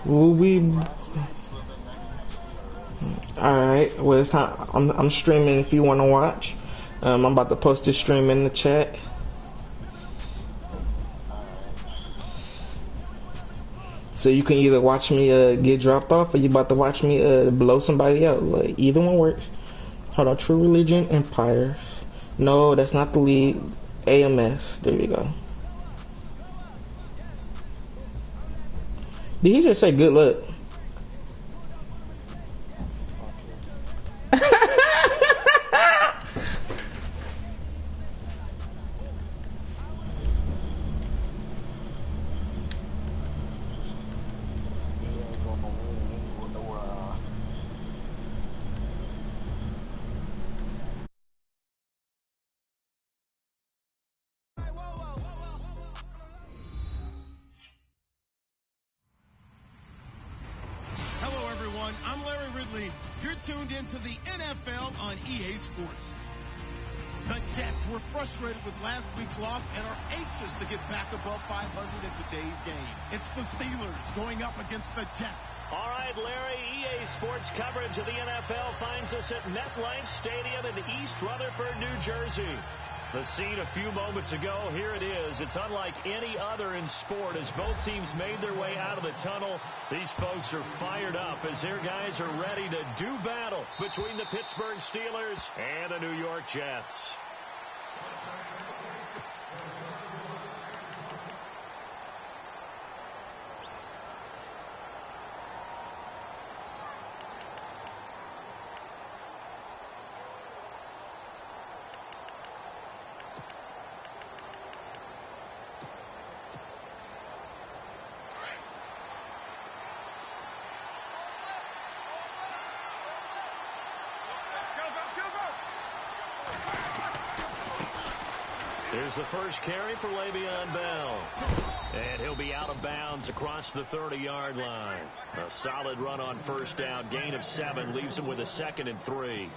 Will we? Alright, well it's time. I'm streaming if you want to watch. I'm about to post this stream in the chat. So you can either watch me get dropped off, or you about to watch me blow somebody else. Like, either one works. Hold on, True Religion Empire. No, that's not the league. AMS. There you go. Did he just say good luck? I'm Larry Ridley. You're tuned into the NFL on EA Sports. The Jets were frustrated with last week's loss and are anxious to get back above 500 in today's game. It's the Steelers going up against the Jets. All right, Larry, EA Sports coverage of the NFL finds us at MetLife Stadium in East Rutherford, New Jersey. The scene a few moments ago, here it is. It's unlike any other in sport as both teams made their way out of the tunnel. These folks are fired up as their guys are ready to do battle between the Pittsburgh Steelers and the New York Jets. Here's the first carry for Le'Veon Bell. And he'll be out of bounds across the 30-yard line. A solid run on first down. Gain of 7 leaves him with a 2nd and 3.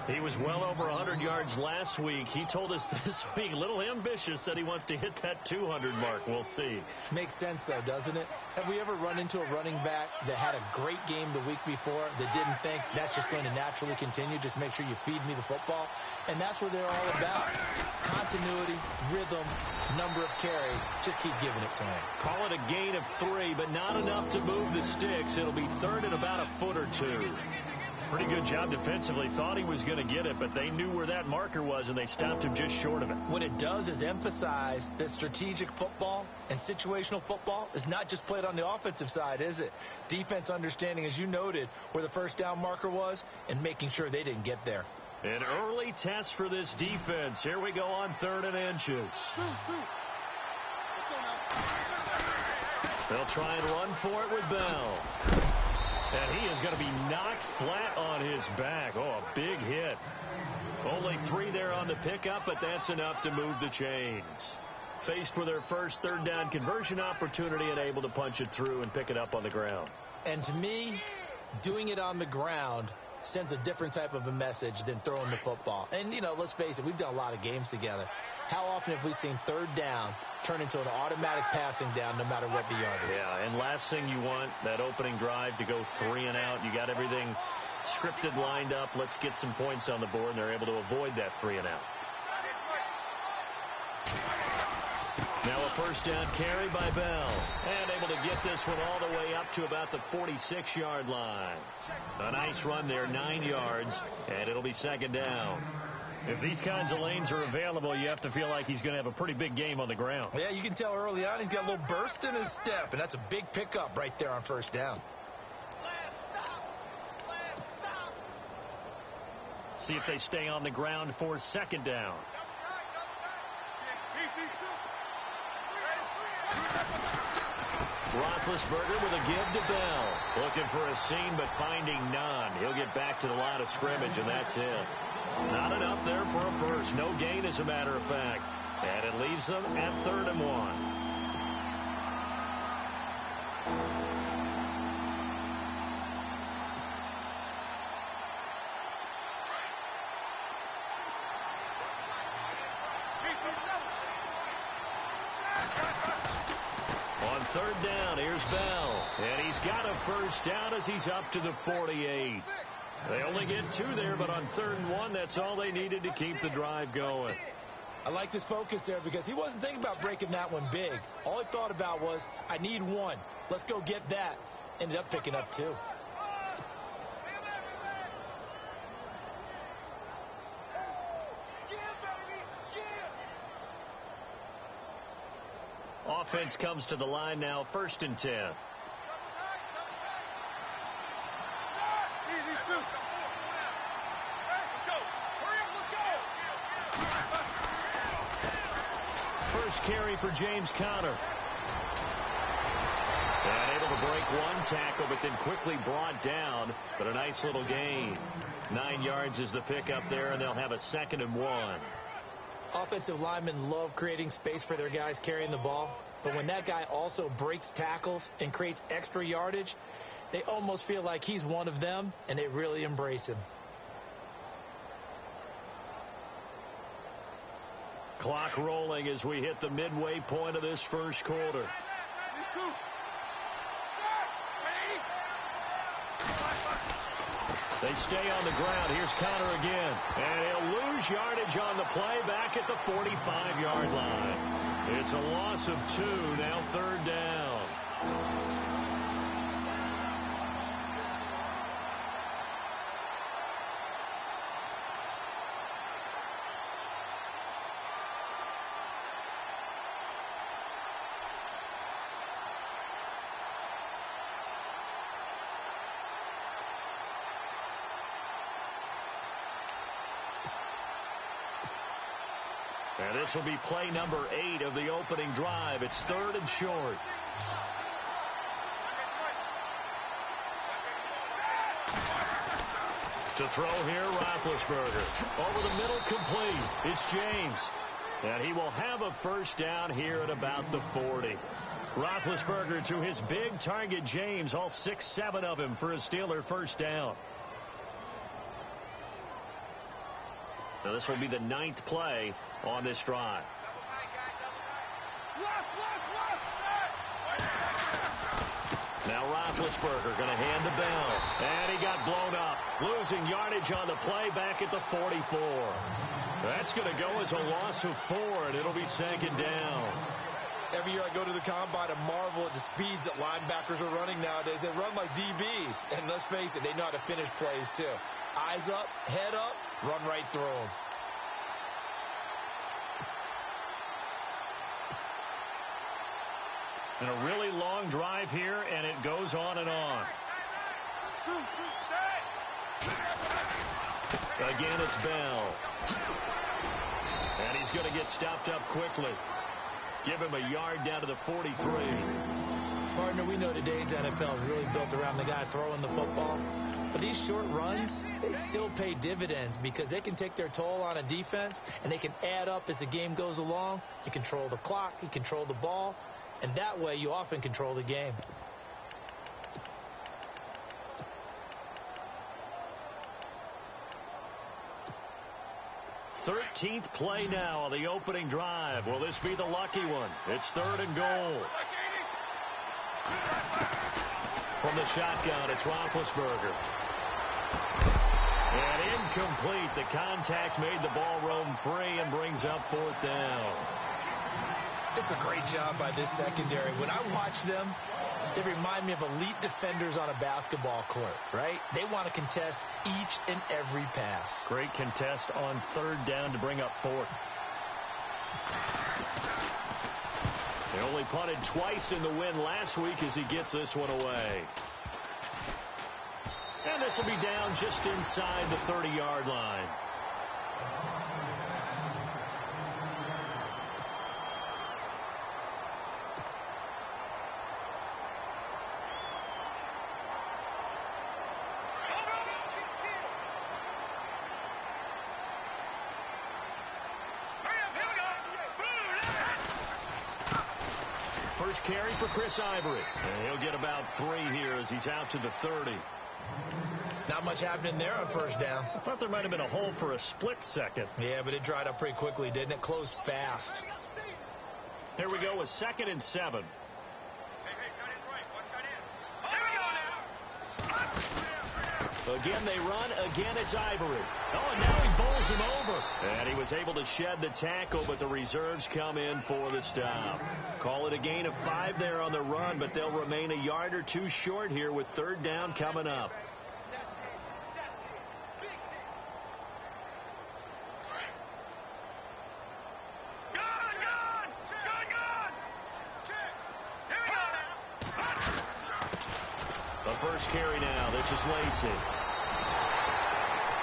He was well over 100 yards last week. He told us this week, a little ambitious, said he wants to hit that 200 mark. We'll see. Makes sense, though, doesn't it? Have we ever run into a running back that had a great game the week before that didn't think that's just going to naturally continue? Just make sure you feed me the football. And that's what they're all about. Continuity, rhythm, number of carries. Just keep giving it to him. Call it a gain of 3, but not enough to move the sticks. It'll be third and about a foot or 2. Pretty good job defensively. Thought he was going to get it, but they knew where that marker was, and they stopped him just short of it. What it does is emphasize that strategic football and situational football is not just played on the offensive side, is it? Defense understanding, as you noted, where the first down marker was and making sure they didn't get there. An early test for this defense. Here we go on 3rd and inches. They'll try and run for it with Bell. And he is going to be knocked flat on his back. Oh, a big hit. Only 3 there on the pickup, but that's enough to move the chains. Faced with their first 3rd down conversion opportunity and able to punch it through and pick it up on the ground. And to me, doing it on the ground sends a different type of a message than throwing the football. And, you know, let's face it, we've done a lot of games together. How often have we seen 3rd down turn into an automatic passing down no matter what the yardage? Yeah, and last thing you want, that opening drive to go 3 and out. You got everything scripted, lined up. Let's get some points on the board, and they're able to avoid that 3 and out. Now a first down carry by Bell. And able to get this one all the way up to about the 46-yard line. A nice run there, 9 yards, and it'll be 2nd down. If these kinds of lanes are available, you have to feel like he's going to have a pretty big game on the ground. Yeah, you can tell early on he's got a little burst in his step, and that's a big pickup right there on first down. See if they stay on the ground for 2nd down. Roethlisberger with a give to Bell. Looking for a seam, but finding none. He'll get back to the line of scrimmage, and that's it. Not enough there for a first. No gain, as a matter of fact. And it leaves them at 3rd and 1. On third down, here's Bell. And he's got a first down as he's up to the 48. They only get 2 there, but on 3rd and 1, that's all they needed to keep the drive going. I like his focus there because he wasn't thinking about breaking that one big. All he thought about was, I need 1. Let's go get that. Ended up picking up 2. Offense comes to the line now, 1st and 10. First carry for James Conner. And able to break 1 tackle, but then quickly brought down. But a nice little gain. 9 yards is the pickup there, and they'll have a 2nd and 1. Offensive linemen love creating space for their guys carrying the ball. But when that guy also breaks tackles and creates extra yardage, they almost feel like he's one of them, and they really embrace him. Clock rolling as we hit the midway point of this first quarter. They stay on the ground. Here's Conner again. And he'll lose yardage on the play back at the 45-yard line. It's a loss of 2, now 3rd down. And this will be play number 8 of the opening drive. It's 3rd and short. To throw here, Roethlisberger. Over the middle, complete. It's James. And he will have a first down here at about the 40. Roethlisberger to his big target, James. All 6-7 of him for a Steeler first down. Now this will be the 9th play on this drive. Now Roethlisberger going to hand to Bell. And he got blown up. Losing yardage on the play back at the 44. That's going to go as a loss of 4, and it'll be 2nd down. Every year I go to the combine and marvel at the speeds that linebackers are running nowadays. They run like DBs. And let's face it, they know how to finish plays too. Eyes up, head up, run right through them. And a really long drive here, and it goes on and on. Again, it's Bell. And he's going to get stopped up quickly. Give him a yard down to the 43. Partner, we know today's NFL is really built around the guy throwing the football. But these short runs, they still pay dividends because they can take their toll on a defense, and they can add up as the game goes along. You control the clock, you control the ball, and that way you often control the game. Thirteenth play now on the opening drive. Will this be the lucky one? It's 3rd and goal. From the shotgun, it's Roethlisberger. And incomplete. The contact made the ball roam free and brings up 4th down. It's a great job by this secondary. When I watch them, they remind me of elite defenders on a basketball court, right? They want to contest each and every pass. Great contest on 3rd down to bring up 4th. They only punted twice in the win last week as he gets this one away. And this will be down just inside the 30-yard line. First carry for Chris Ivory. And he'll get about 3 here as he's out to the 30. Not much happening there on 1st down. I thought there might have been a hole for a split second. Yeah, but it dried up pretty quickly, didn't it? Closed fast. Here we go with 2nd and 7. Again, they run. Again, it's Ivory. Oh, and now he bowls him over. And he was able to shed the tackle, but the reserves come in for the stop. Call it a gain of 5 there on the run, but they'll remain a yard or 2 short here with 3rd down coming up. The first carry now. This is Lacey.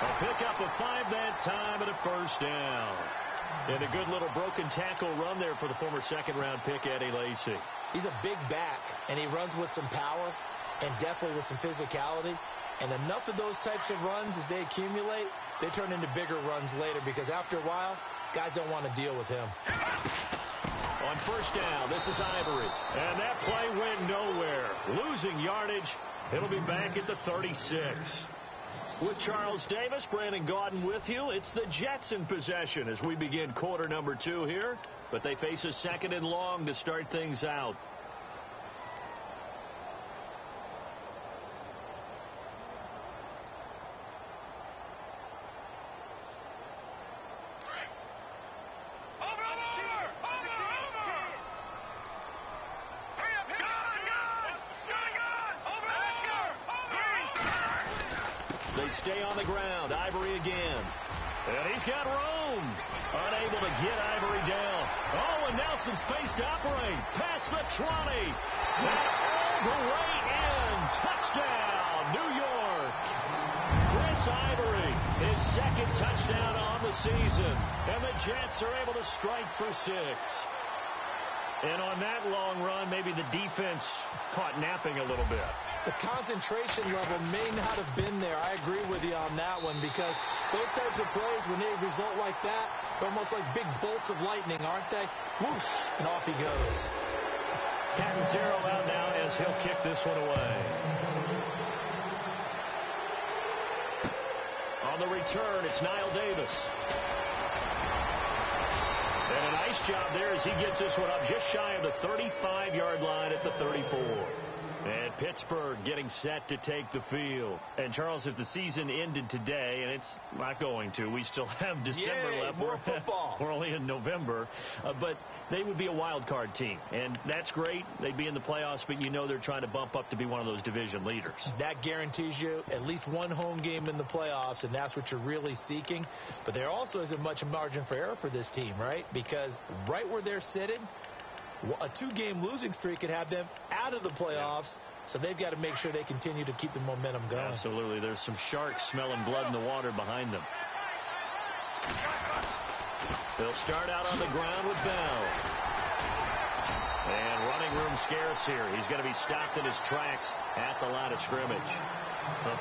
A pickup of 5 that time and a 1st down. And a good little broken tackle run there for the former 2nd-round pick, Eddie Lacy. He's a big back, and he runs with some power and definitely with some physicality. And enough of those types of runs, as they accumulate, they turn into bigger runs later because after a while, guys don't want to deal with him. On 1st down, this is Ivory. And that play went nowhere. Losing yardage. It'll be back at the 36. With Charles Davis, Brandon Gaudin with you. It's the Jets in possession as we begin quarter number 2 here. But they face a 2nd and long to start things out. Stay on the ground. Ivory again. And he's got room. Unable to get Ivory down. Oh, and now some space to operate. Past the 20. And all the way in. Touchdown, New York. Chris Ivory, his 2nd touchdown on the season. And the Jets are able to strike for 6. And on that long run, maybe the defense caught napping a little bit. The concentration level may not have been there. I agree with you on that one because those types of plays, when they result like that, they're almost like big bolts of lightning, aren't they? Whoosh, and off he goes. Cat and 0 out now as he'll kick this one away. On the return, it's Niall Davis. And a nice job there as he gets this one up just shy of the 35-yard line at the 34. And Pittsburgh getting set to take the field. And, Charles, if the season ended today, and it's not going to, we still have December left. More football. We're only in November. But they would be a wild card team. And that's great. They'd be in the playoffs, but you know they're trying to bump up to be one of those division leaders. That guarantees you at least one home game in the playoffs, and that's what you're really seeking. But there also isn't much margin for error for this team, right? Because right where they're sitting, a 2-game losing streak could have them out of the playoffs, so they've got to make sure they continue to keep the momentum going. Absolutely. There's some sharks smelling blood in the water behind them. They'll start out on the ground with Bell. And running room scarce here. He's going to be stopped in his tracks at the line of scrimmage.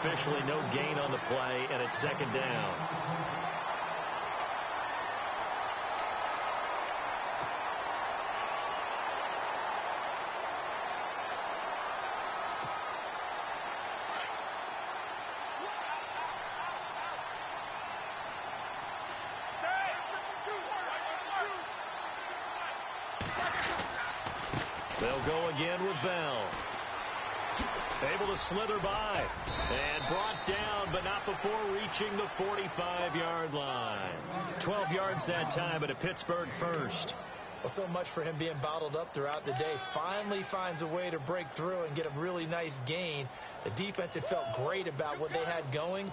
Officially no gain on the play, and it's 2nd down. They'll go again with Bell. Able to slither by. And brought down, but not before reaching the 45-yard line. 12 yards that time, but a Pittsburgh 1st. Well, so much for him being bottled up throughout the day. Finally finds a way to break through and get a really nice gain. The defense had felt great about what they had going.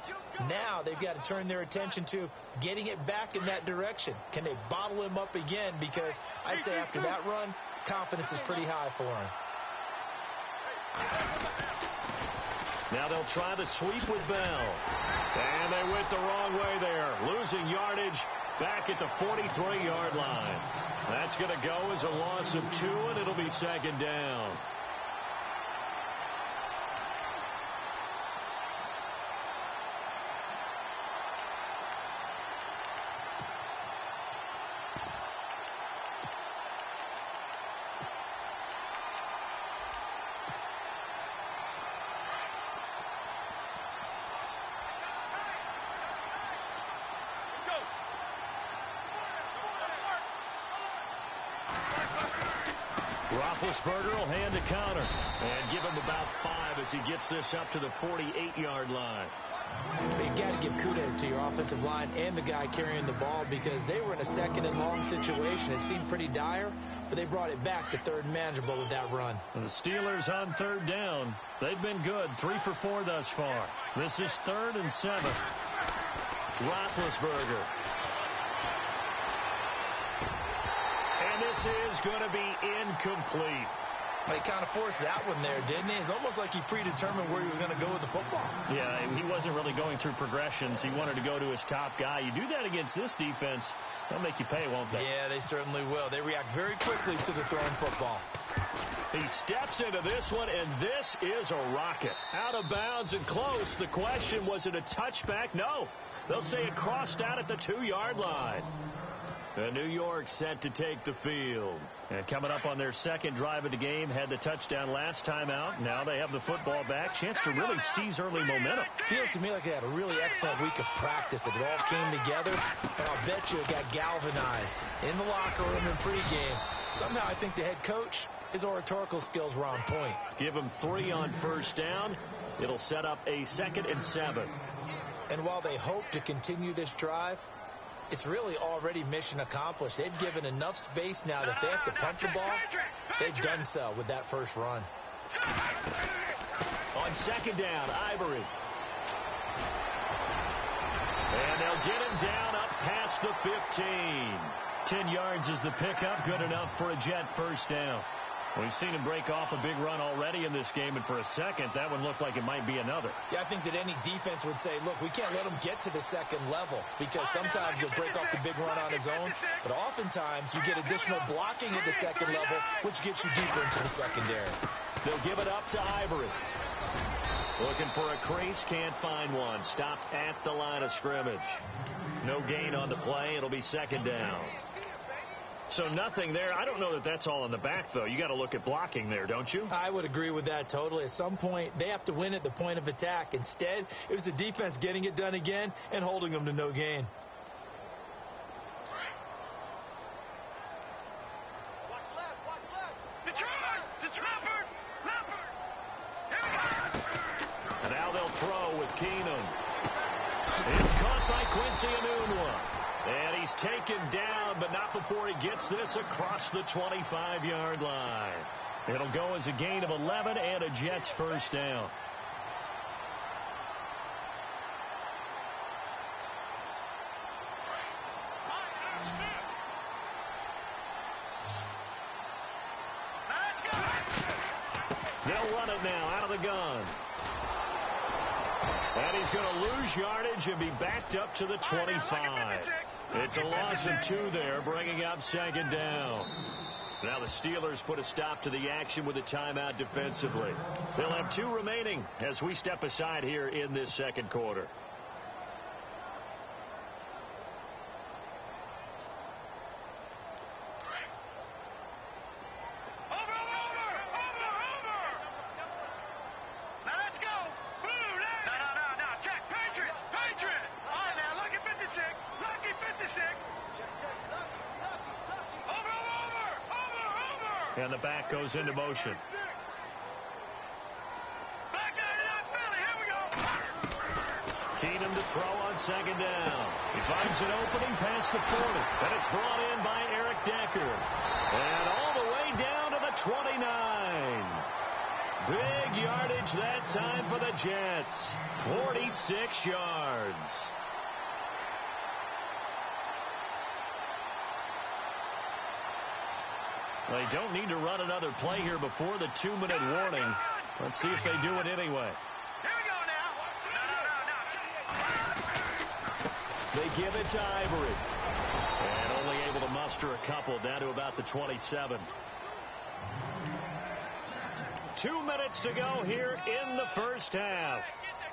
Now they've got to turn their attention to getting it back in that direction. Can they bottle him up again? Because I'd say after that run, confidence is pretty high for him. Now they'll try the sweep with Bell. And they went the wrong way there. Losing yardage back at the 43-yard line. That's going to go as a loss of 2, and it'll be 2nd down. Roethlisberger will hand the counter and give him about 5 as he gets this up to the 48-yard line. You've got to give kudos to your offensive line and the guy carrying the ball because they were in a second and long situation. It seemed pretty dire, but they brought it back to third and manageable with that run. And the Steelers on third down. They've been good, 3 for 4 thus far. This is 3rd and 7. Roethlisberger. And this is going to be incomplete. He kind of forced that one there, didn't he? It's almost like he predetermined where he was going to go with the football. Yeah, he wasn't really going through progressions. He wanted to go to his top guy. You do that against this defense, they'll make you pay, won't they? Yeah, they certainly will. They react very quickly to the thrown football. He steps into this one, and this is a rocket. Out of bounds and close. The question, was it a touchback? No. They'll say it crossed out at the 2-yard line. And New York set to take the field. And coming up on their second drive of the game, had the touchdown last time out. Now they have the football back. Chance to really seize early momentum. Feels to me like they had a really excellent week of practice. It all came together, and I'll bet you it got galvanized in the locker room in pregame. Somehow I think the head coach, his oratorical skills were on point. Give him 3 on first down. It'll set up a 2nd and 7. And while they hope to continue this drive, it's really already mission accomplished. They've given enough space now that they have to punt the ball. They've done so with that first run. On 2nd down, Ivory. And they'll get him down up past the 15. 10 yards is the pickup. Good enough for a Jet first down. We've seen him break off a big run already in this game, and for a second, that one looked like it might be another. Yeah, I think that any defense would say, look, we can't let him get to the second level because sometimes he'll break off a big run on his own, but oftentimes you get additional blocking at the second level, which gets you deeper into the secondary. They'll give it up to Ivory. Looking for a crease, can't find one. Stopped at the line of scrimmage. No gain on the play. It'll be 2nd down. So nothing there. I don't know that that's all in the back, though. You got to look at blocking there, don't you? I would agree with that totally. At some point, they have to win at the point of attack. Instead, it was the defense getting it done again and holding them to no gain. Watch left. Detroit! Leopard! Here we go! And now they'll throw with Keenum. It's caught by Quincy Enunwa. And he's taken down, but not before he gets this across the 25-yard line. It'll go as a gain of 11 and a Jets first down. They'll run it now out of the gun. And he's going to lose yardage and be backed up to the 25. It's a loss of 2 there, bringing up 2nd down. Now the Steelers put a stop to the action with a timeout defensively. They'll have 2 remaining as we step aside here in this second quarter. And the back goes into motion. Keenum to throw on 2nd down. He finds an opening past the 40. And it's brought in by Eric Decker. And all the way down to the 29. Big yardage that time for the Jets. 46 yards. They don't need to run another play here before the 2-minute warning. Let's see if they do it anyway. Here we go now. No. They give it to Ivory. And only able to muster a couple down to about the 27. 2 minutes to go here in the first half.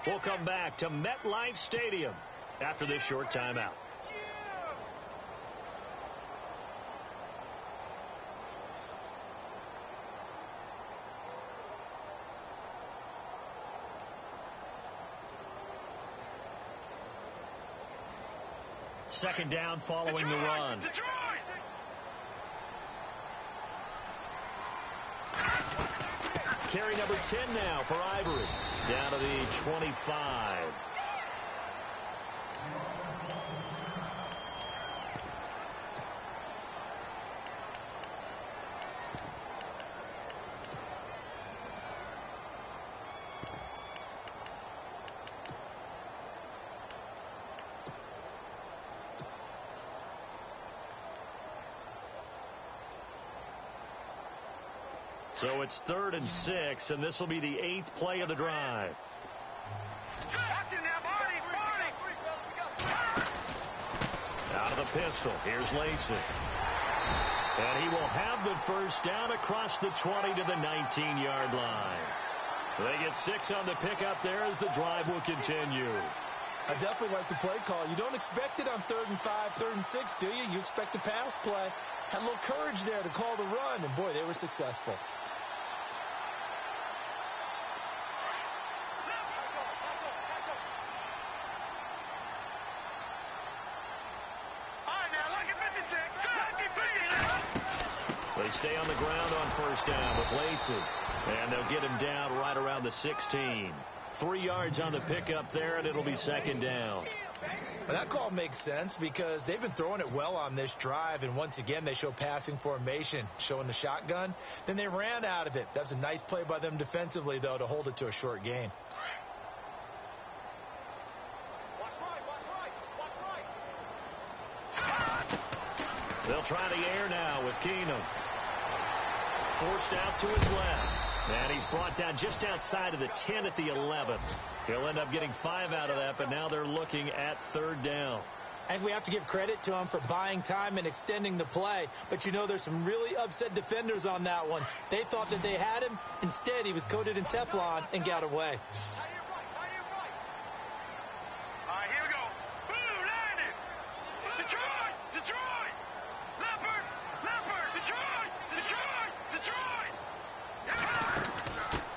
We'll come back to MetLife Stadium after this short timeout. Second down following the run. Carry number 10 now for Ivory. Down to the 25. So it's 3rd and 6, and this will be the 8th play of the drive. Out of the pistol, here's Lacey. And he will have the first down across the 20 to the 19-yard line. They get 6 on the pickup there as the drive will continue. I definitely like the play call. You don't expect it on 3rd and 5, 3rd and 6, do you? You expect a pass play. Had a little courage there to call the run, and boy, they were successful. They stay on the ground on first down with Lacey. And they'll get him down right around the 16. 3 yards on the pickup there, and it'll be 2nd down. Well, that call makes sense because they've been throwing it well on this drive, and once again they show passing formation, showing the shotgun. Then they ran out of it. That's a nice play by them defensively, though, to hold it to a short gain. They'll try the air now with Keenum. Forced out to his left. And he's brought down just outside of the 10 at the 11. He'll end up getting 5 out of that, but now they're looking at 3rd down. And we have to give credit to him for buying time and extending the play. But, you know, there's some really upset defenders on that one. They thought that they had him. Instead, he was coated in Teflon and got away.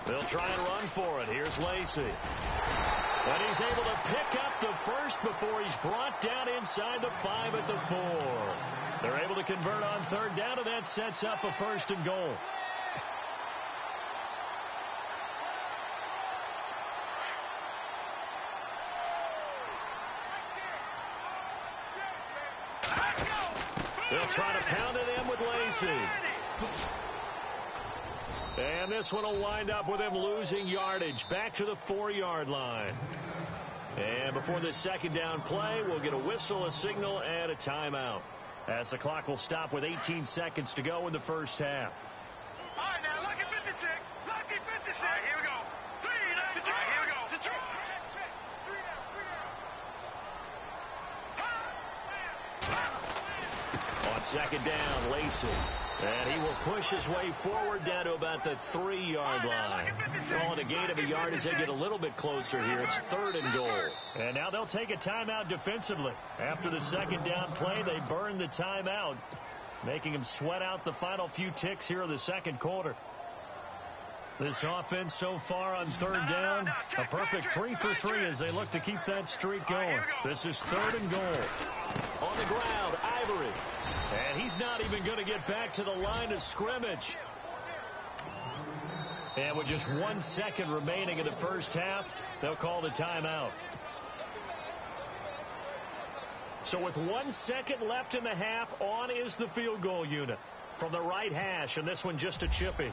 They'll try and run for it. Here's Lacey. And he's able to pick up the first before he's brought down inside the 5 at the 4. They're able to convert on 3rd down, and that sets up a 1st and goal. They'll try to pound it in with Lacey. And this one will wind up with him losing yardage back to the 4-yard line. And before this 2nd down play, we'll get a whistle, a signal, and a timeout, as the clock will stop with 18 seconds to go in the first half. All right, now, lucky 56. Lucky 56. All right, here we go. 3 down. All right, here we go. Check. 3 down. On 2nd down, Lacey. And he will push his way forward down to about the 3-yard line. Call it a gain of a yard as they get a little bit closer here. It's 3rd and goal. And now they'll take a timeout defensively. After the 2nd down play, they burn the timeout, making them sweat out the final few ticks here in the 2nd quarter. This offense so far on 3rd down, a perfect 3 for 3 as they look to keep that streak going. This is 3rd and goal. On the ground, Ivory. And he's not even going to get back to the line of scrimmage. And with just 1 second remaining in the first half, they'll call the timeout. So with 1 second left in the half, on is the field goal unit from the right hash, and this one just a chippy.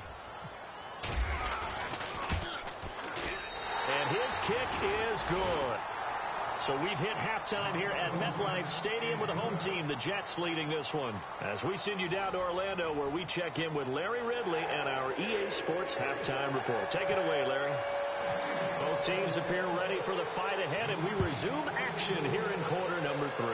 And his kick is good. So we've hit halftime here at MetLife Stadium with the home team, the Jets, leading this one. As we send you down to Orlando, where we check in with Larry Ridley and our EA Sports halftime report. Take it away, Larry. Both teams appear ready for the fight ahead, and we resume action here in quarter number 3.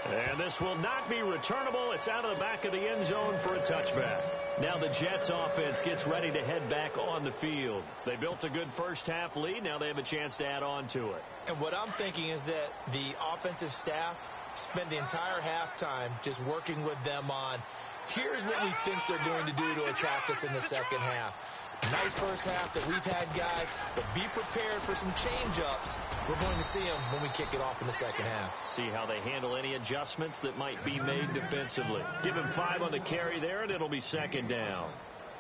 And this will not be returnable. It's out of the back of the end zone for a touchback. Now the Jets offense gets ready to head back on the field. They built a good first half lead. Now they have a chance to add on to it. And what I'm thinking is that the offensive staff spent the entire halftime just working with them on, here's what we think they're going to do to attack us in the second half. Nice first half that we've had, guys, but be prepared for some change-ups. We're going to see them when we kick it off in the second half. See how they handle any adjustments that might be made defensively. Give him 5 on the carry there, and it'll be 2nd down.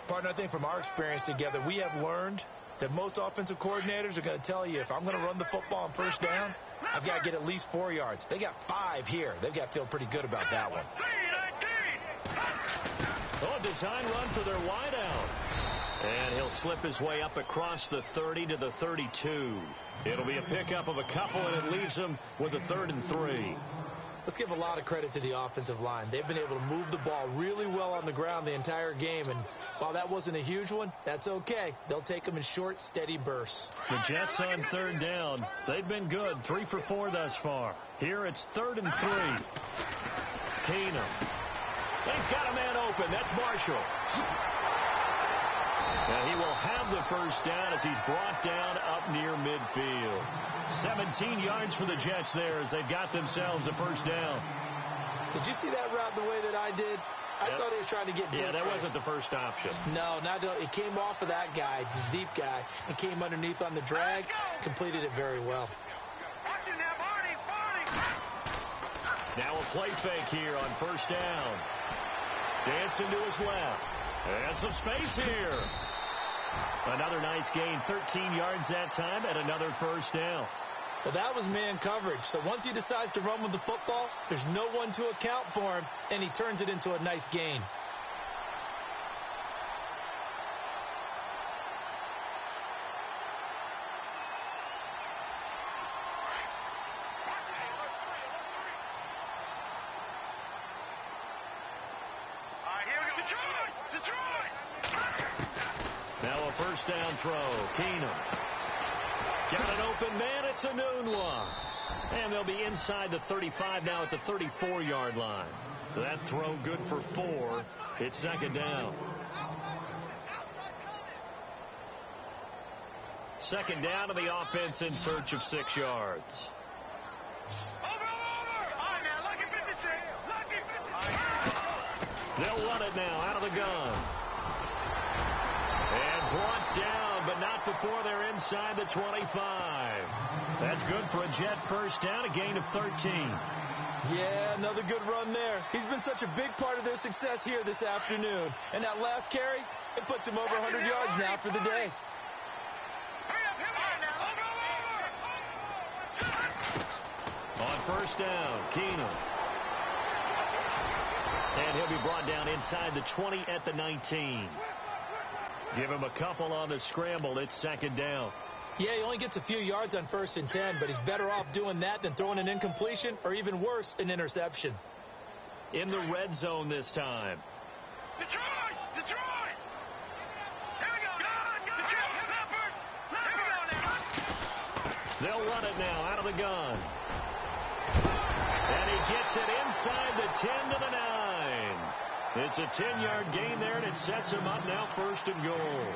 Partner, I think from our experience together, we have learned that most offensive coordinators are going to tell you, if I'm going to run the football on first down, I've got to get at least 4 yards. They got 5 here. They've got to feel pretty good about that one. Oh, design run for their wideout. And he'll slip his way up across the 30 to the 32. It'll be a pickup of a couple, and it leaves them with a 3rd and 3. Let's give a lot of credit to the offensive line. They've been able to move the ball really well on the ground the entire game, and while that wasn't a huge one, that's okay. They'll take them in short, steady bursts. The Jets on 3rd down. They've been good, 3 for 4 thus far. Here it's 3rd and 3. Keenum. He's got a man open. That's Marshall. And he will have the first down as he's brought down up near midfield. 17 yards for the Jets there as they've got themselves a first down. Did you see that route the way that I did? I thought he was trying to get deep. Yeah, that wasn't the first option. No, it came off of that guy, the deep guy, and came underneath on the drag. Completed it very well. Now a play fake here on first down. Dancing to his left. And some space here. Another nice gain, 13 yards that time, and another first down. Well, that was man coverage. So once he decides to run with the football, there's no one to account for him, and he turns it into a nice gain. Now a first down throw. Keenum. Got an open man. It's a Nunwa. And they'll be inside the 35 now at the 34-yard line. That throw good for 4. It's 2nd down. 2nd down to the offense in search of 6 yards. They'll run it now out of the gun. And brought down, but not before they're inside the 25. That's good for a Jet first down, a gain of 13. Yeah, another good run there. He's been such a big part of their success here this afternoon. And that last carry, it puts him over 100 yards now for the day. On first down, Keenum. And he'll be brought down inside the 20 at the 19. Give him a couple on the scramble. It's 2nd down. Yeah, he only gets a few yards on 1st and 10, but he's better off doing that than throwing an incompletion or even worse, an interception. In the red zone this time. Detroit! Detroit! Here we go. They'll run it now out of the gun. And he gets it inside the 10 to the 9. It's a 10-yard gain there, and it sets him up now 1st and goal.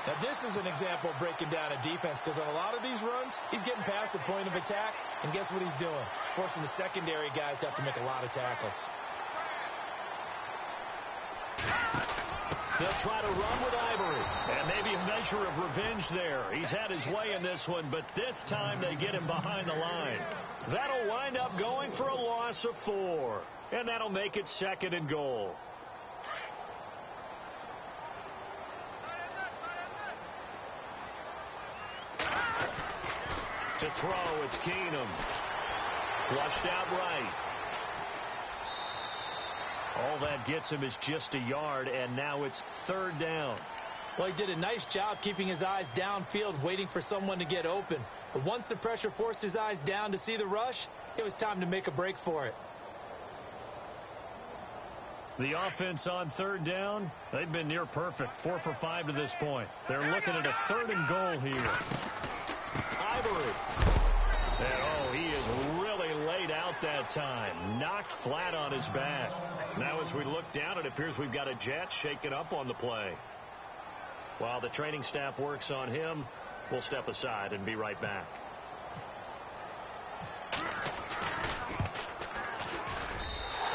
Now, this is an example of breaking down a defense, because on a lot of these runs, he's getting past the point of attack, and guess what he's doing? Forcing the secondary guys to have to make a lot of tackles. They'll try to run with Ivory, and maybe a measure of revenge there. He's had his way in this one, but this time they get him behind the line. That'll wind up going for a loss of 4, and that'll make it 2nd and goal. To throw, it's Keenum. Flushed out right. All that gets him is just a yard, and now it's 3rd down. Well, he did a nice job keeping his eyes downfield, waiting for someone to get open. But once the pressure forced his eyes down to see the rush, it was time to make a break for it. The offense on 3rd down, they've been near perfect, 4 for 5 to this point. They're looking at a 3rd and goal here. Ivory. And, he is really laid out that time. Knocked flat on his back. Now as we look down, it appears we've got a Jet shaken up on the play. While the training staff works on him, we'll step aside and be right back.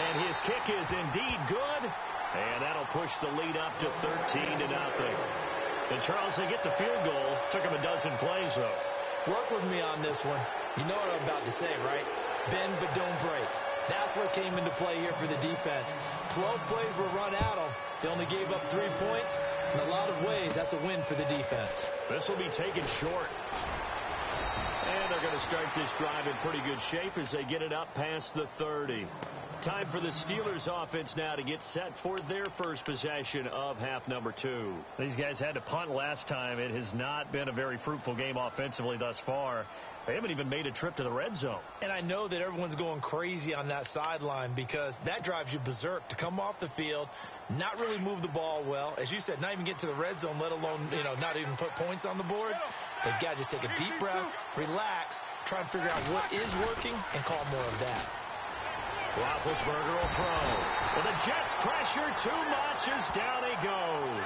And his kick is indeed good. And that'll push the lead up to 13-0. And Charles, they get the field goal. Took him a dozen plays, though. Work with me on this one. You know what I'm about to say, right? Bend but don't break. That's what came into play here for the defense. 12 plays were run at them, They only gave up 3 points. In a lot of ways, that's a win for the defense. This will be taken short. And they're going to start this drive in pretty good shape as they get it up past the 30. Time for the Steelers offense now to get set for their first possession of half number 2. These guys had to punt last time. It has not been a very fruitful game offensively thus far. They haven't even made a trip to the red zone. And I know that everyone's going crazy on that sideline because that drives you berserk to come off the field, not really move the ball well. As you said, not even get to the red zone, let alone, not even put points on the board. They've got to just take a deep breath, relax, try and figure out what is working, and call more of that. Roethlisberger will throw. But the Jets pressure too much as down he goes.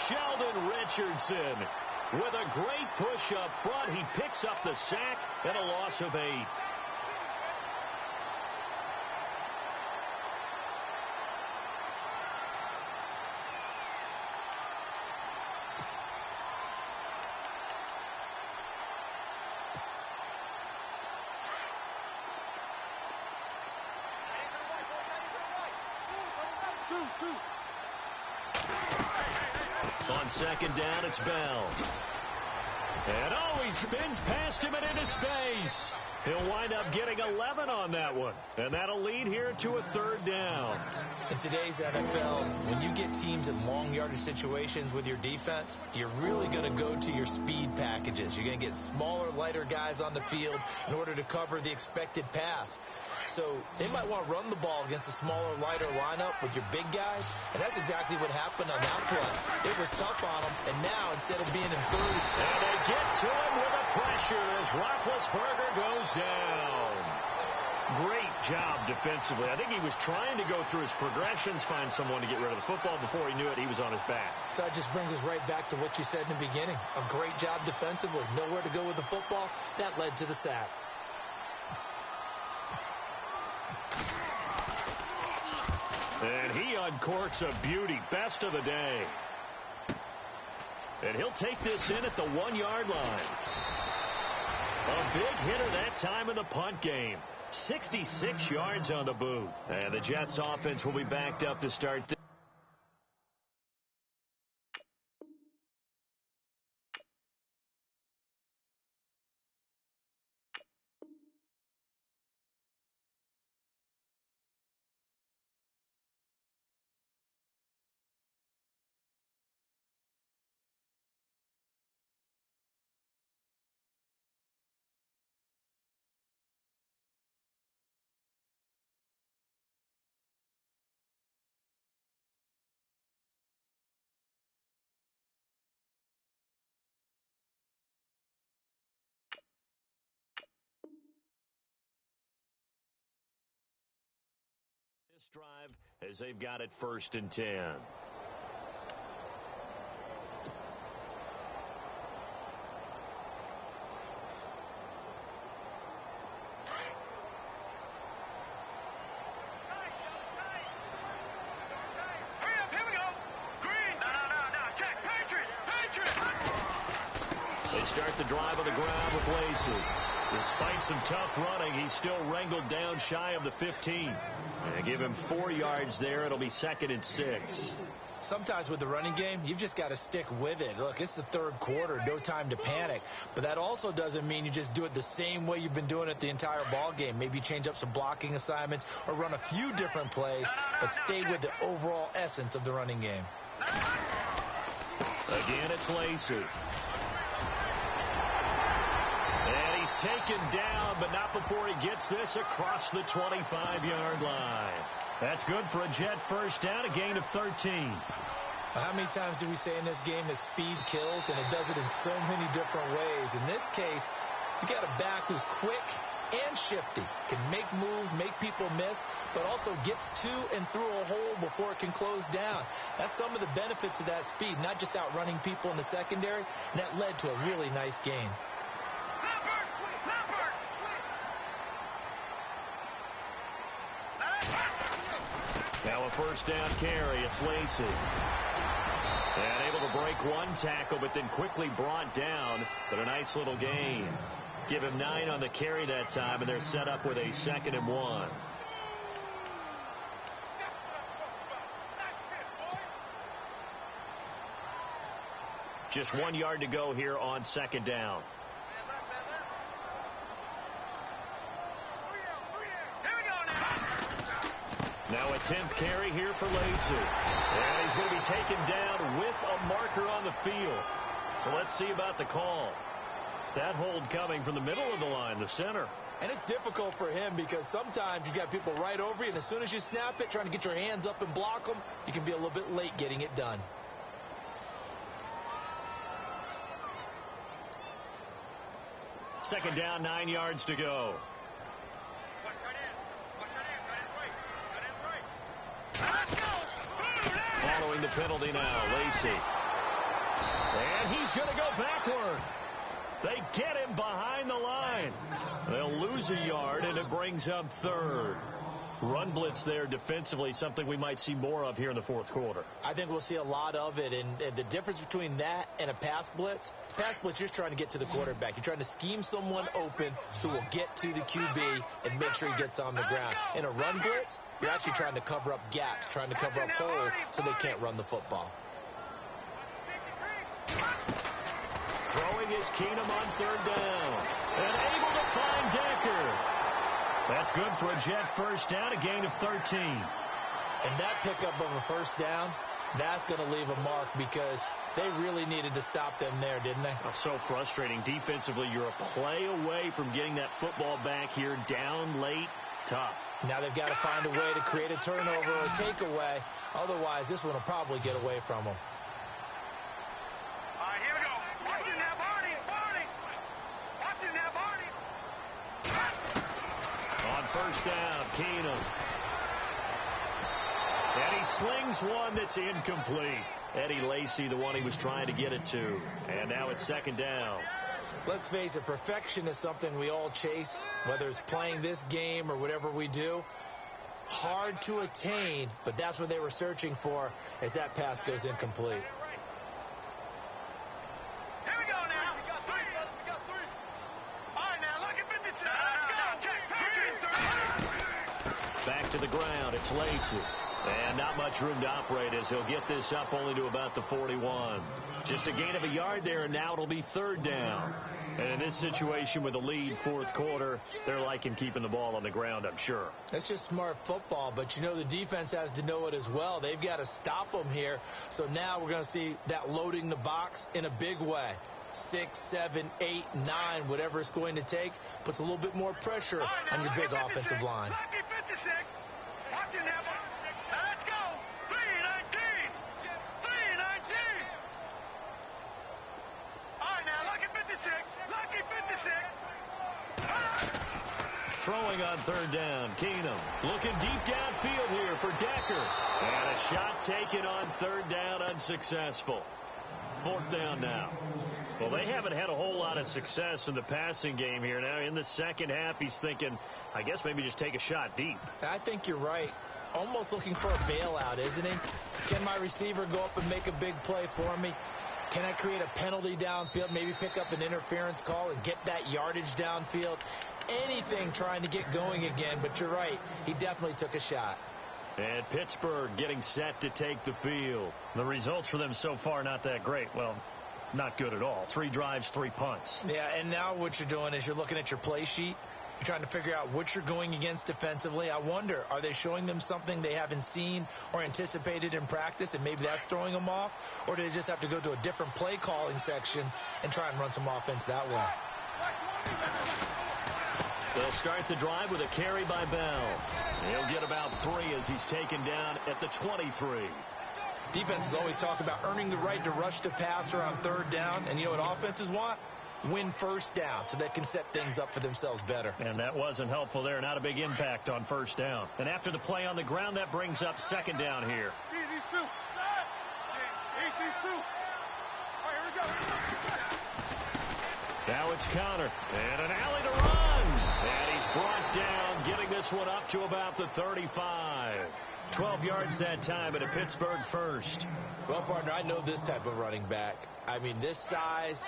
Sheldon Richardson with a great push up front. He picks up the sack and a loss of 8. On second down, it's Bell. And he spins past him and into space. He'll wind up getting 11 on that one. And that'll lead here to a 3rd down. In today's NFL, when you get teams in long yardage situations with your defense, you're really going to go to your speed packages. You're going to get smaller, lighter guys on the field in order to cover the expected pass. So they might want to run the ball against a smaller, lighter lineup with your big guys, and that's exactly what happened on that play. It was tough on them, and now instead of being in 3rd, and they get to him with a pressure as Roethlisberger goes down. Great job defensively. I think he was trying to go through his progressions, find someone to get rid of the football. Before he knew it, he was on his back. So that just brings us right back to what you said in the beginning. A great job defensively. Nowhere to go with the football. That led to the sack. And he uncorks a beauty. Best of the day. And he'll take this in at the 1-yard line. A big hitter that time in the punt game. 66 yards on the boot. And the Jets offense will be backed up to start this. This drive as they've got it 1st and 10. They start the drive on the ground with Lacey. Despite some tough running, he's still wrangled down shy of the 15. And give him 4 yards there. It'll be 2nd and 6. Sometimes with the running game, you've just got to stick with it. Look, it's the 3rd quarter, no time to panic. But that also doesn't mean you just do it the same way you've been doing it the entire ball game. Maybe change up some blocking assignments or run a few different plays, but stay with the overall essence of the running game. Again, it's Lacey. And he's taken down, but not before he gets this across the 25-yard line. That's good for a Jet 1st down, a gain of 13. How many times do we say in this game that speed kills, and it does it in so many different ways? In this case, you got a back who's quick and shifty, can make moves, make people miss, but also gets to and through a hole before it can close down. That's some of the benefits of that speed, not just outrunning people in the secondary, and that led to a really nice gain. Now a 1st down carry. It's Lacey. And able to break one tackle, but then quickly brought down. But a nice little gain. Give him 9 on the carry that time, and they're set up with a 2nd and 1. Just 1 yard to go here on second down. Now a 10th carry here for Lacey. And he's going to be taken down with a marker on the field. So let's see about the call. That hold coming from the middle of the line, the center. And it's difficult for him because sometimes you got people right over you, and as soon as you snap it, trying to get your hands up and block them, you can be a little bit late getting it done. Second down, 9 yards to go. Following the penalty now, Lacey. And he's going to go backward. They get him behind the line. They'll lose a yard, and it brings up third. Run blitz there defensively, something we might see more of here in the fourth quarter. I think we'll see a lot of it, and the difference between that and a pass blitz, you're just trying to get to the quarterback. You're trying to scheme someone open who will get to the QB and make sure he gets on the ground. In a run blitz, you're actually trying to cover up gaps, trying to cover up holes so they can't run the football. Throwing is Keenum on third down. And able to find Decker. That's good for a Jet first down, a gain of 13. And that pickup of a first down, that's going to leave a mark because they really needed to stop them there, didn't they? Oh, so frustrating. Defensively, you're a play away from getting that football back here, down late, tough. Now they've got to find a way to create a turnover or takeaway. Otherwise, this one will probably get away from them. All right, here we go. Watch it now, Barney. Watch it now, Barney. On first down, Keenum. And he slings one that's incomplete. Eddie Lacy, the one he was trying to get it to. And now it's second down. Let's face it, perfection is something we all chase, whether it's playing this game or whatever we do. Hard to attain, but that's what they were searching for as that pass goes incomplete. Here we go now. We got three. All right, now, look at 56. Let's go. Back to the ground. It's Lacy. And not much room to operate as he'll get this up only to about the 41. Just a gain of a yard there, and now it'll be third down. And in this situation with a lead fourth quarter, they're liking keeping the ball on the ground, I'm sure. That's just smart football, but you know the defense has to know it as well. They've got to stop them here. So now we're going to see that loading the box in a big way. 6, 7, 8, 9, whatever it's going to take, puts a little bit more pressure on your big offensive line. Lucky 56. Watch it now. Let's go. 319. 319. All right, now, lucky 56. Lucky 56. Throwing on third down, Keenum looking deep downfield here for Decker. And a shot taken on third down, unsuccessful. Fourth down now. Well, they haven't had a whole lot of success in the passing game here. Now, in the second half, he's thinking, I guess maybe just take a shot deep. I think you're right. Almost looking for a bailout, isn't he? Can my receiver go up and make a big play for me? Can I create a penalty downfield, maybe pick up an interference call and get that yardage downfield? Anything trying to get going again, but you're right. He definitely took a shot. And Pittsburgh getting set to take the field. The results for them so far not that great. Well, not good at all. 3 drives, 3 punts. Yeah, and now what you're doing is you're looking at your play sheet. You're trying to figure out what you're going against defensively. I wonder, are they showing them something they haven't seen or anticipated in practice, and maybe that's throwing them off? Or do they just have to go to a different play calling section and try and run some offense that way? They'll start the drive with a carry by Bell. He'll get about 3 as he's taken down at the 23. Defenses always talk about earning the right to rush the passer on third down. And you know what offenses want? Win first down so they can set things up for themselves better. And that wasn't helpful there. Not a big impact on first down. And after the play on the ground, that brings up second down here. These two. These two. All right, here we go. Now it's Connor. And an alley to run. And he's brought down, getting this one up to about the 35. 12 yards that time, and a Pittsburgh first. Well, partner, I know this type of running back. I mean, this size,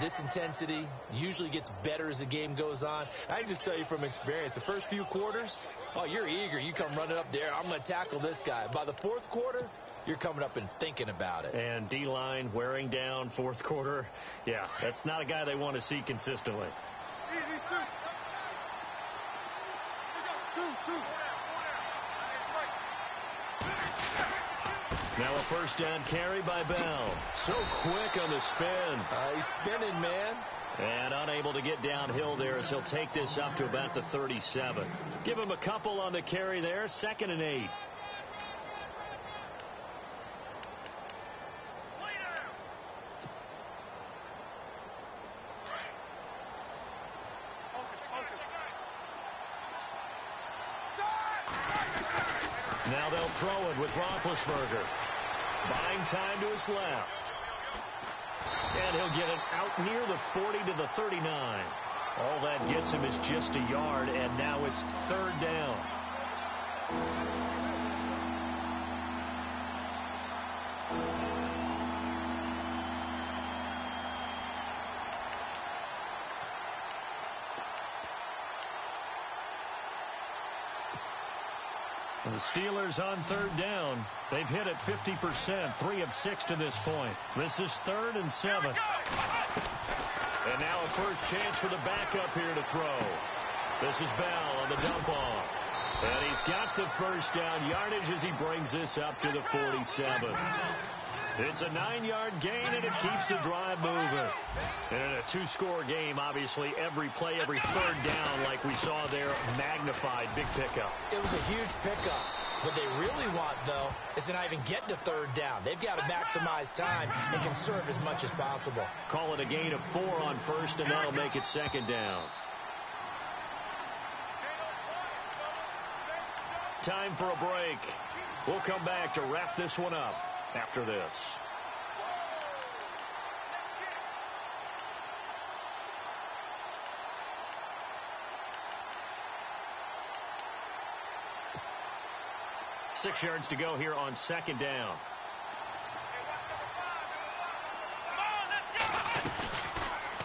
this intensity usually gets better as the game goes on. I can just tell you from experience, the first few quarters, oh, you're eager. You come running up there. I'm going to tackle this guy. By the fourth quarter, you're coming up and thinking about it. And D-line wearing down fourth quarter. Yeah, that's not a guy they want to see consistently. Easy, two. Two. Now a first down carry by Bell. So quick on the spin. He's spinning, man. And unable to get downhill there as he'll take this up to about the 37. Give him a couple on the carry there. 2nd and 8. Now they'll throw it with Roethlisberger. Buying time to his left. And he'll get it out near the 40 to the 39. All that gets him is just a yard, and now it's 3rd down. And the Steelers on 3rd down. They've hit it 50%, 3 of 6 to this point. This is 3rd and 7. And now a first chance for the backup here to throw. This is Bell on the dump off. And he's got the first down yardage as he brings this up to the 47. It's a 9-yard gain, and it keeps the drive moving. And in a 2-score game, obviously, every play, every 3rd down, like we saw there, magnified. Big pickup. It was a huge pickup. What they really want, though, is to not even get to 3rd down. They've got to maximize time and conserve as much as possible. Call it a gain of 4 on 1st, and that'll make it 2nd down. Time for a break. We'll come back to wrap this one up after this. Six yards to go here on 2nd down.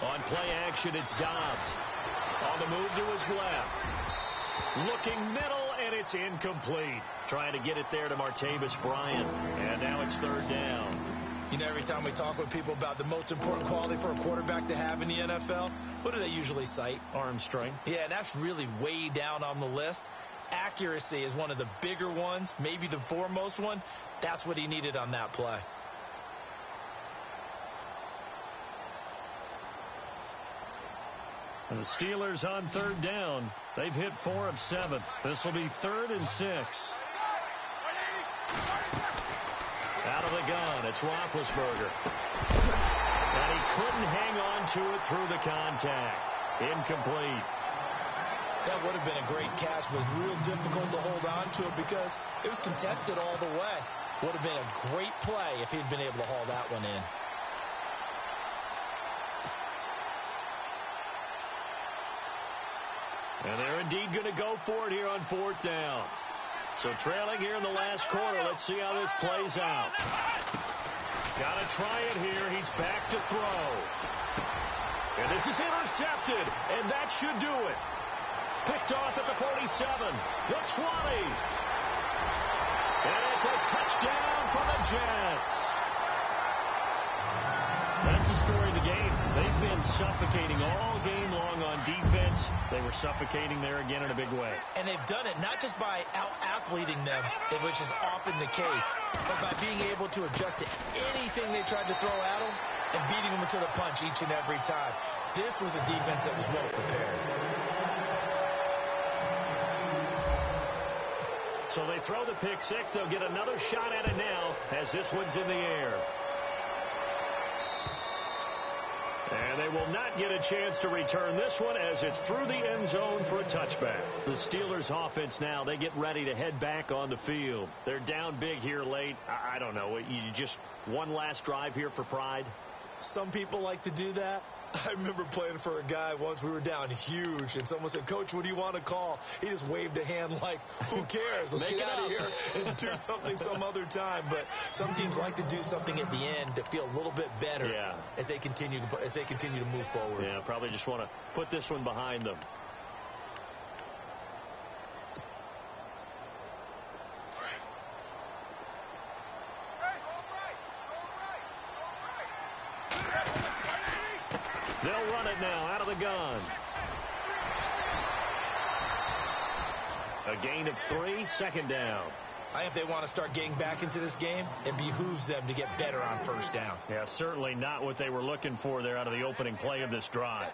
On play action, it's Dobbs. On the move to his left. Looking middle, and it's incomplete. Trying to get it there to Martavis Bryant. And now it's 3rd down. You know, every time we talk with people about the most important quality for a quarterback to have in the NFL, what do they usually cite? Arm strength. Yeah, and that's really way down on the list. Accuracy is one of the bigger ones, maybe the foremost one. That's what he needed on that play. And the Steelers on 3rd down. They've hit 4 of 7. This will be 3rd and 6. Out of the gun, it's Roethlisberger. And he couldn't hang on to it through the contact. Incomplete. That would have been a great catch, but it was real difficult to hold on to it because it was contested all the way. Would have been a great play if he'd been able to haul that one in. And they're indeed going to go for it here on 4th down. So trailing here in the last quarter. Let's see how this plays out. Got to try it here. He's back to throw. And this is intercepted. And that should do it. Picked off at the 47. The 20. And it's a touchdown for the Jets. That's the story of the game. They've been suffocating all game long on defense. They were suffocating there again in a big way. And they've done it not just by out-athleting them, which is often the case, but by being able to adjust to anything they tried to throw at them and beating them to the punch each and every time. This was a defense that was well prepared. So they throw the pick six. They'll get another shot at it now as this one's in the air. And they will not get a chance to return this one as it's through the end zone for a touchback. The Steelers offense now, they get ready to head back on the field. They're down big here late. I don't know. You just one last drive here for pride? Some people like to do that. I remember playing for a guy once. We were down huge, and someone said, "Coach, what do you want to call?" He just waved a hand like, "Who cares? Let's get out of here and do something some other time." But some teams like to do something at the end to feel a little bit better as they continue to move forward. Yeah, probably just want to put this one behind them. They'll run it now out of the gun. A gain of 3, second down. I think if they want to start getting back into this game, it behooves them to get better on first down. Yeah, certainly not what they were looking for there out of the opening play of this drive.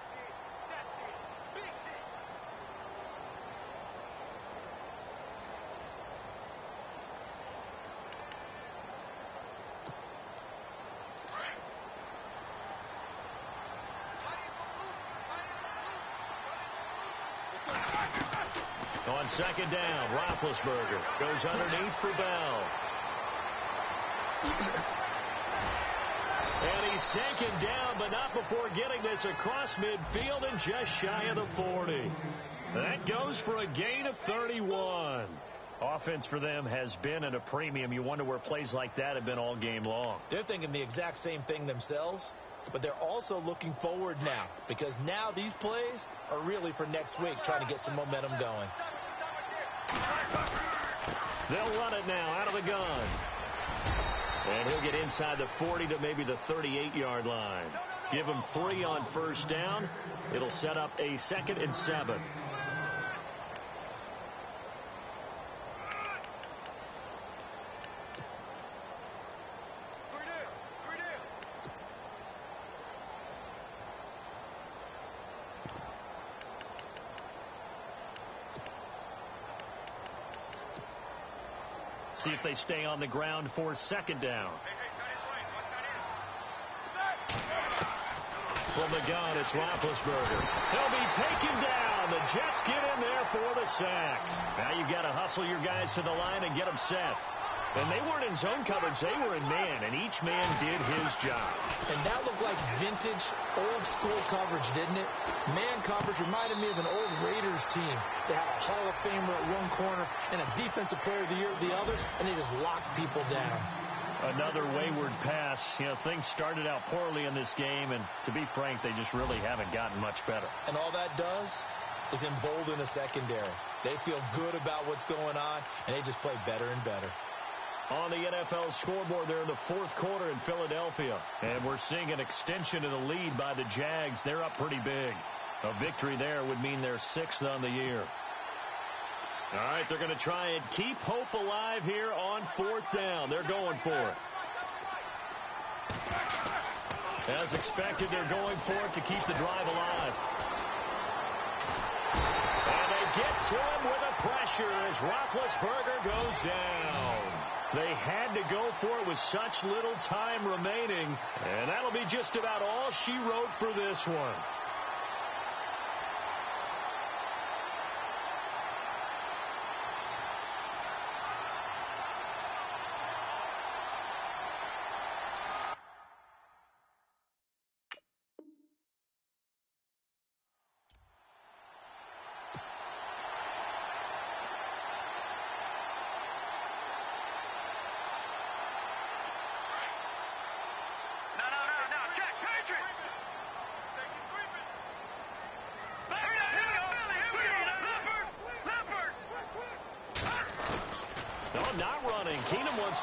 On second down, Roethlisberger goes underneath for Bell. And he's taken down, but not before getting this across midfield and just shy of the 40. That goes for a gain of 31. Offense for them has been at a premium. You wonder where plays like that have been all game long. They're thinking the exact same thing themselves, but they're also looking forward now, because now these plays are really for next week, trying to get some momentum going. They'll run it now out of the gun. And he'll get inside the 40 to maybe the 38-yard line. Give him 3 on first down. It'll set up a 2nd and 7. See if they stay on the ground for second down. From the gun, it's Roethlisberger. He'll be taken down. The Jets get in there for the sack. Now you've got to hustle your guys to the line and get them set. And they weren't in zone coverage. They were in man, and each man did his job. And that looked like vintage, old-school coverage, didn't it? Man coverage reminded me of an old Raiders team. They had a Hall of Famer at one corner and a Defensive Player of the Year at the other, and they just locked people down. Another wayward pass. You know, things started out poorly in this game, and to be frank, they just really haven't gotten much better. And all that does is embolden a secondary. They feel good about what's going on, and they just play better and better. On the NFL scoreboard there in the 4th quarter in Philadelphia. And we're seeing an extension of the lead by the Jags. They're up pretty big. A victory there would mean they're 6th on the year. All right, they're going to try and keep hope alive here on 4th down. They're going for it. As expected, they're going for it to keep the drive alive. And they get to him with a pressure as Roethlisberger goes down. They had to go for it with such little time remaining. And that'll be just about all she wrote for this one.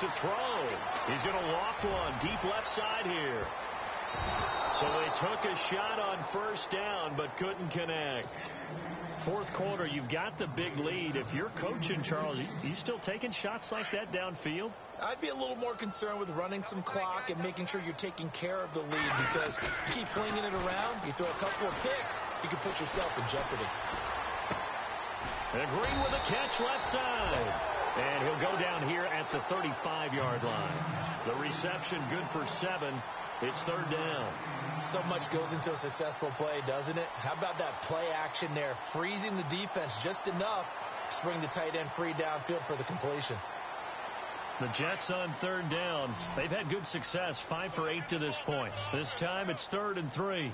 To throw. He's going to walk one deep left side here. So they took a shot on first down but couldn't connect. 4th quarter, you've got the big lead. If you're coaching, Charles, you still taking shots like that downfield? I'd be a little more concerned with running some clock and making sure you're taking care of the lead, because you keep flinging it around, you throw a couple of picks, you can put yourself in jeopardy. And Green with a catch left side. And he'll go down here at the 35-yard line. The reception good for 7. It's 3rd down. So much goes into a successful play, doesn't it? How about that play action there? Freezing the defense just enough to bring the tight end free downfield for the completion. The Jets on 3rd down. They've had good success, 5 for 8 to this point. This time it's 3rd and 3.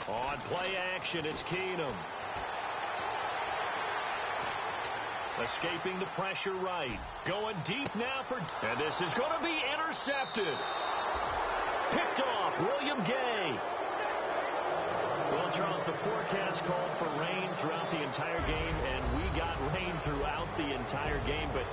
On play action, it's Keenum. Escaping the pressure right. Going deep now for... And this is going to be intercepted. Picked off, William Gay. Well, Charles, the forecast called for rain throughout the entire game, and we got rain throughout the entire game. But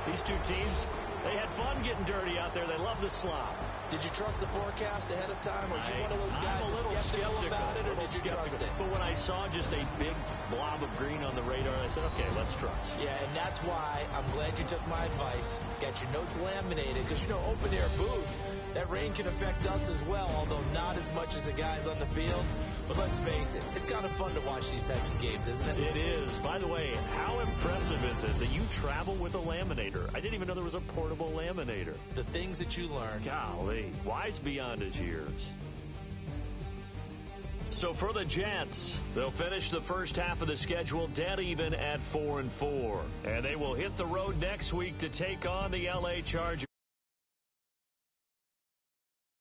these two teams, They had fun getting dirty out there. They love the slop. Did you trust the forecast ahead of time? Are you one of those guys I'm a little skeptical about it, or did you trust it? But when I saw just a big blob of green on the radar, I said, okay, let's trust. Yeah, and that's why I'm glad you took my advice. Got your notes laminated, because, open air booth, that rain can affect us as well, although not as much as the guys on the field. But let's face it, it's kind of fun to watch these types of games, isn't it? It is. By the way, how impressive is it that you travel with a laminator? I didn't even know there was a portable laminator. The things that you learn. Golly, wise beyond his years. So for the Jets, they'll finish the first half of the schedule dead even at 4-4. And they will hit the road next week to take on the LA Chargers.